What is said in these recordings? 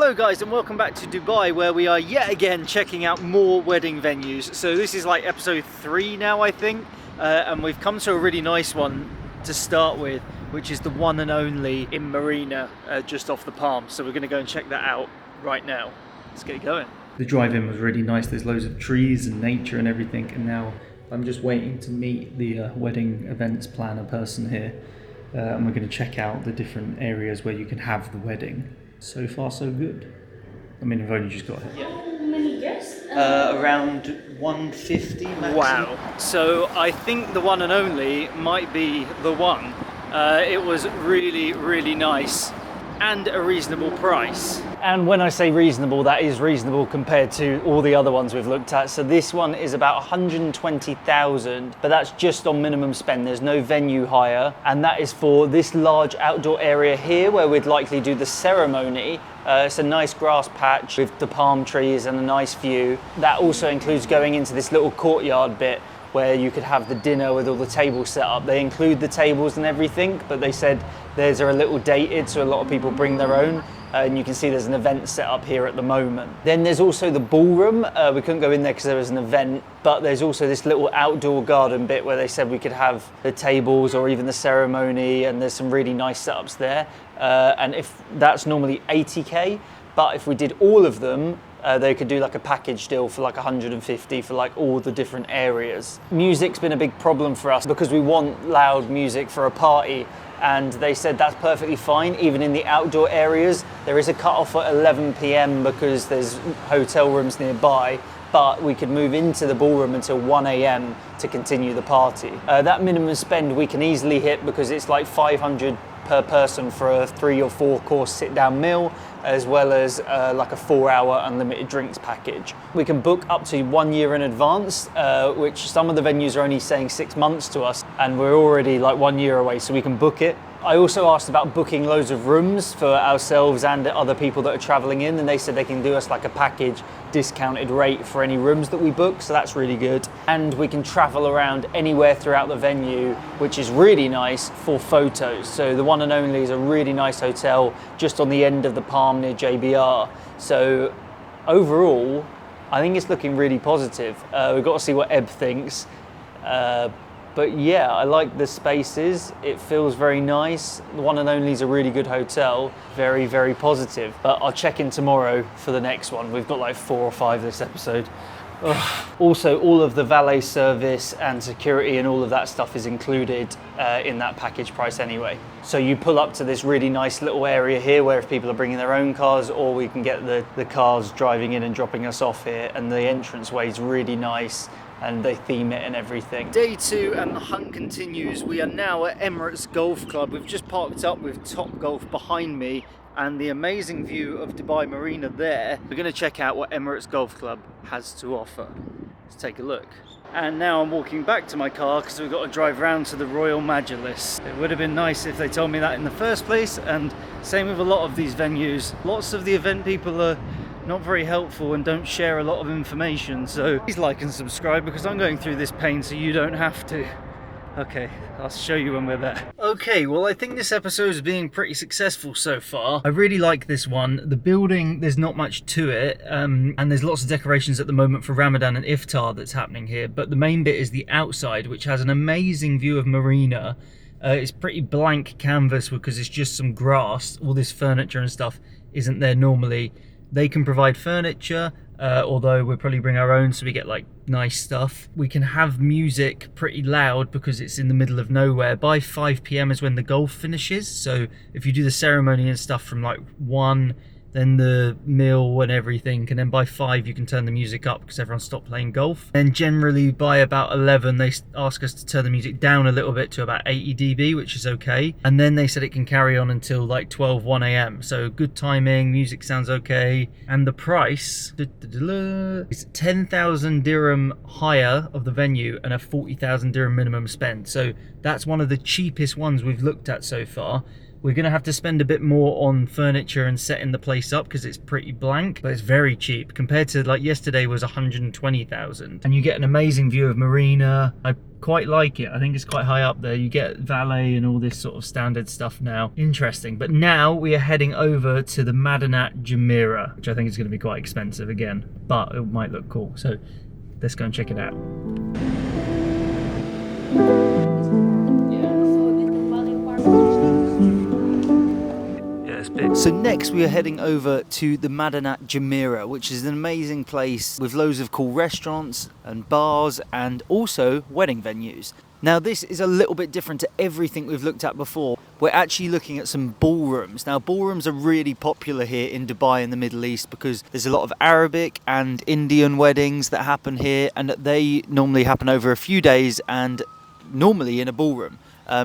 Hello guys and welcome back to Dubai, where we are yet again checking out more wedding venues. So this is like episode 3 now, I think, and we've come to a really nice one to start with, which is the One and Only in Marina, just off the Palm. So we're going to go and check that out right now. Let's get going. The drive-in was really nice. There's loads of trees and nature and everything, and now I'm just waiting to meet the wedding events planner person here, and we're going to check out the different areas where you can have the wedding. So far so good. I mean, I've only just got here. How many guests? Around 150 maximum. Wow. So I think the One and Only might be the one. It was really, really nice and a reasonable price. And when I say reasonable, that is reasonable compared to all the other ones we've looked at. So this one is about 120,000, but that's just on minimum spend. There's no venue hire, and that is for this large outdoor area here where we'd likely do the ceremony. It's a nice grass patch with the palm trees and a nice view. That also includes going into this little courtyard bit where you could have the dinner with all the tables set up. They include the tables and everything, but they said theirs are a little dated, so a lot of people bring their own. And you can see there's an event set up here at the moment. Then there's also the ballroom. We couldn't go in there because there was an event, but there's also this little outdoor garden bit where they said we could have the tables or even the ceremony, and there's some really nice setups there. And if that's normally 80k, but if we did all of them, they could do like a package deal for like 150 for like all the different areas. Music's been a big problem for us because we want loud music for a party, and they said that's perfectly fine even in the outdoor areas. There is a cut-off at 11 p.m. because there's hotel rooms nearby, but we could move into the ballroom until 1 a.m. to continue the party. That minimum spend we can easily hit because it's like 500 per person for a 3 or 4 course sit-down meal, as well as like a 4-hour unlimited drinks package. We can book up to 1 year in advance, which some of the venues are only saying 6 months to us, and we're already like 1 year away, so we can book it. I also asked about booking loads of rooms for ourselves and other people that are traveling in, and they said they can do us like a package discounted rate for any rooms that we book, so that's really good. And we can travel around anywhere throughout the venue, which is really nice for photos. So the One and Only is a really nice hotel just on the end of the Palm near JBR. So overall, I think it's looking really positive. We've got to see what Eb thinks. But yeah, I like the spaces. It feels very nice. The One and Only is a really good hotel. Very, very positive. But I'll check in tomorrow for the next one. We've got like 4 or 5 this episode. Ugh. Also, all of the valet service and security and all of that stuff is included in that package price anyway. So you pull up to this really nice little area here where if people are bringing their own cars, or we can get the cars driving in and dropping us off here. And the entranceway is really nice, and they theme it and everything. Day 2 and the hunt continues. We are now at Emirates Golf Club. We've just parked up with Top Golf behind me and the amazing view of Dubai Marina there. We're going to check out what Emirates Golf Club has to offer. Let's take a look. And now I'm walking back to my car because we've got to drive round to the Royal Majlis. It would have been nice if they told me that in the first place, and same with a lot of these venues. Lots of the event people are not very helpful and don't share a lot of information, so please like and subscribe because I'm going through this pain so you don't have to. Okay, I'll show you when we're there. Okay, well I think this episode is being pretty successful so far. I really like this one. The building, there's not much to it, and there's lots of decorations at the moment for Ramadan and Iftar that's happening here, but the main bit is the outside, which has an amazing view of Marina. It's pretty blank canvas because it's just some grass. All this furniture and stuff isn't there normally. They can provide furniture, although we'll probably bring our own so we get like nice stuff. We can have music pretty loud because it's in the middle of nowhere. By 5 p.m. is when the golf finishes. So if you do the ceremony and stuff from like 1, then the meal and everything, and then by 5 you can turn the music up because everyone stopped playing golf. And generally by about 11 they ask us to turn the music down a little bit to about 80 dB, which is okay, and then they said it can carry on until like 1 a.m. so good timing, music sounds okay. And the price is 10,000 dirham hire of the venue and a 40,000 dirham minimum spend, so that's one of the cheapest ones we've looked at so far. We're gonna have to spend a bit more on furniture and setting the place up because it's pretty blank, but it's very cheap compared to, like, yesterday was 120,000, and you get an amazing view of Marina. I quite like it. I think it's quite high up there. You get valet and all this sort of standard stuff now. Interesting. But now we are heading over to the Madinat Jumeriah, which I think is going to be quite expensive again, but it might look cool. So let's go and check it out. So next we are heading over to the Madinat Jumeriah, which is an amazing place with loads of cool restaurants and bars and also wedding venues. Now this is a little bit different to everything we've looked at before. We're actually looking at some ballrooms. Now ballrooms are really popular here in Dubai and the Middle East because there's a lot of Arabic and Indian weddings that happen here, and they normally happen over a few days and normally in a ballroom.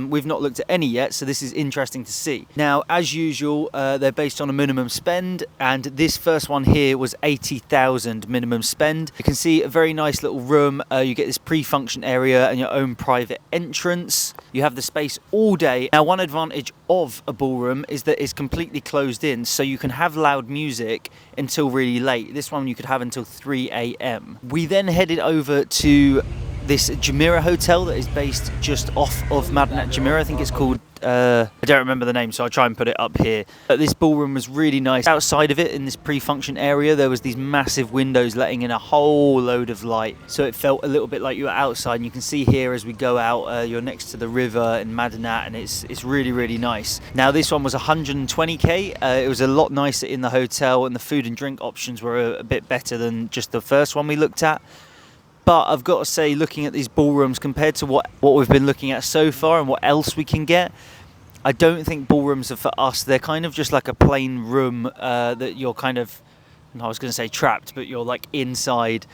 We've not looked at any yet, so this is interesting to see. Now, as usual, they're based on a minimum spend, and this first one here was 80,000 minimum spend. You can see a very nice little room. You get this pre-function area and your own private entrance. You have the space all day. Now, one advantage of a ballroom is that it's completely closed in, so you can have loud music until really late. This one you could have until 3 a.m. We then headed over to this Jumeirah hotel that is based just off of Madinat Jumeriah. I think it's called, I don't remember the name, so I'll try and put it up here. But this ballroom was really nice. Outside of it, in this pre-function area, there was these massive windows letting in a whole load of light. So it felt a little bit like you were outside. And you can see here as we go out, you're next to the river in Madinat, and it's really, really nice. Now this one was 120k. It was a lot nicer in the hotel, and the food and drink options were a bit better than just the first one we looked at. But I've got to say, looking at these ballrooms compared to what we've been looking at so far and what else we can get, I don't think ballrooms are for us. They're kind of just like a plain room that you're kind of, I was going to say trapped, but you're like inside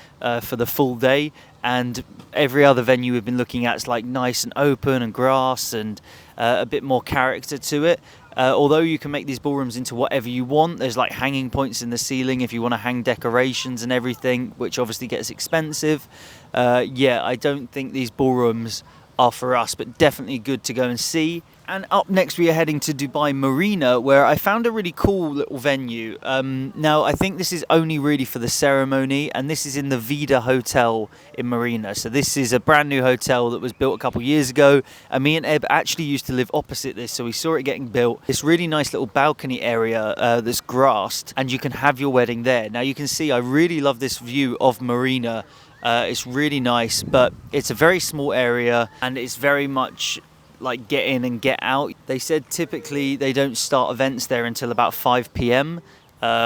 for the full day. And every other venue we've been looking at is like nice and open and grass and a bit more character to it. Although you can make these ballrooms into whatever you want, there's like hanging points in the ceiling if you want to hang decorations and everything, which obviously gets expensive. Yeah, I don't think these ballrooms are for us, but definitely good to go and see. And up next we are heading to Dubai Marina, where I found a really cool little venue. Now I think this is only really for the ceremony, and this is in the VIDA Hotel in Marina. So this is a brand new hotel that was built a couple years ago, and me and Eb actually used to live opposite this, so we saw it getting built. This really nice little balcony area that's grassed, and you can have your wedding there. Now you can see I really love this view of Marina. It's really nice, but it's a very small area, and it's very much like get in and get out. They said typically they don't start events there until about 5 p.m,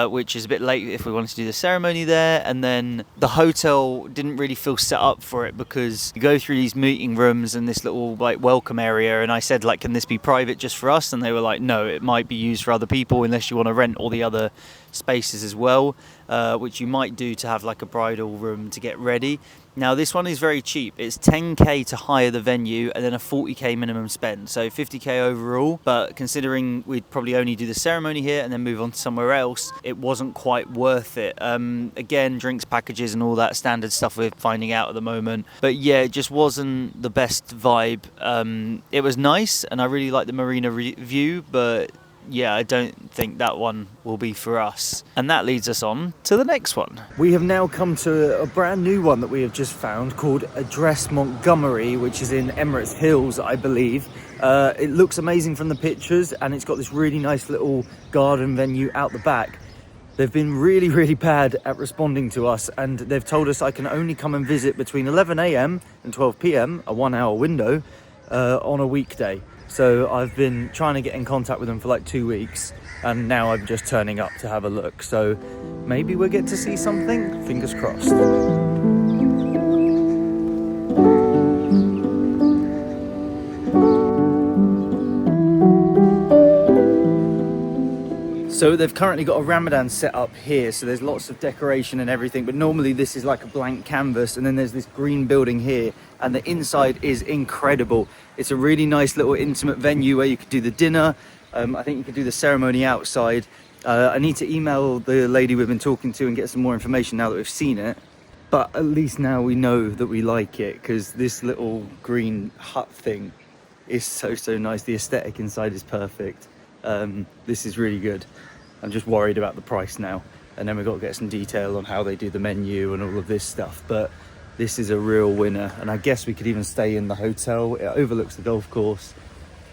which is a bit late if we wanted to do the ceremony there. And then the hotel didn't really feel set up for it because you go through these meeting rooms and this little like welcome area, and I said like, can this be private just for us? And they were like, no, it might be used for other people unless you want to rent all the other spaces as well, which you might do to have like a bridal room to get ready. Now this one is very cheap. It's 10k to hire the venue and then a 40k minimum spend, so 50k overall. But considering we'd probably only do the ceremony here and then move on to somewhere else, it wasn't quite worth it. Again, drinks packages and all that standard stuff we're finding out at the moment, but yeah, it just wasn't the best vibe. It was nice and I really like the marina view, but yeah, I don't think that one will be for us. And that leads us on to the next one. We have now come to a brand new one that we have just found called Address Montgomerie, which is in Emirates Hills, I believe. It looks amazing from the pictures, and it's got this really nice little garden venue out the back. They've been really, really bad at responding to us, and they've told us I can only come and visit between 11 a.m. and 12 p.m, a 1 hour window, on a weekday. So I've been trying to get in contact with them for like 2 weeks, and now I'm just turning up to have a look. So maybe we'll get to see something, fingers crossed. So they've currently got a Ramadan set up here, so there's lots of decoration and everything, but normally this is like a blank canvas, and then there's this green building here, and the inside is incredible. It's a really nice little intimate venue where you could do the dinner. I think you could do the ceremony outside. I need to email the lady we've been talking to and get some more information now that we've seen it. But at least now we know that we like it, because this little green hut thing is so nice. The aesthetic inside is perfect. This is really good. I'm just worried about the price now, and then we've got to get some detail on how they do the menu and all of this stuff, but this is a real winner. And I guess we could even stay in the hotel. It overlooks the golf course.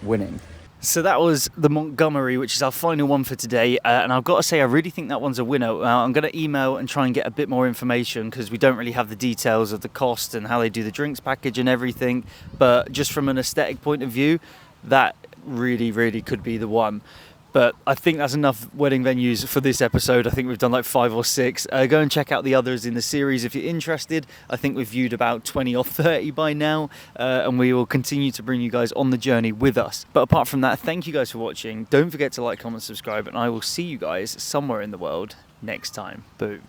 Winning. So that was the Montgomerie, which is our final one for today, and I've got to say I really think that one's a winner. I'm going to email and try and get a bit more information, because we don't really have the details of the cost and how they do the drinks package and everything, but just from an aesthetic point of view, that really could be the one. But I think that's enough wedding venues for this episode. I think we've done like 5 or 6. Go and check out the others in the series if you're interested. I think we've viewed about 20 or 30 by now, and we will continue to bring you guys on the journey with us. But apart from that, thank you guys for watching. Don't forget to like, comment, subscribe, and I will see you guys somewhere in the world next time. Boom.